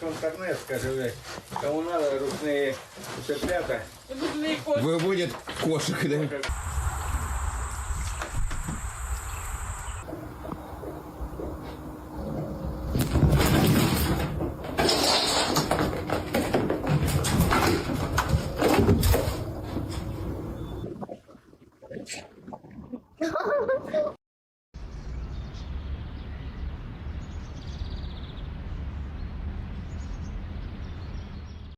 в интернет, скажи, кому надо ручные цыплята. Выводит кошек, да?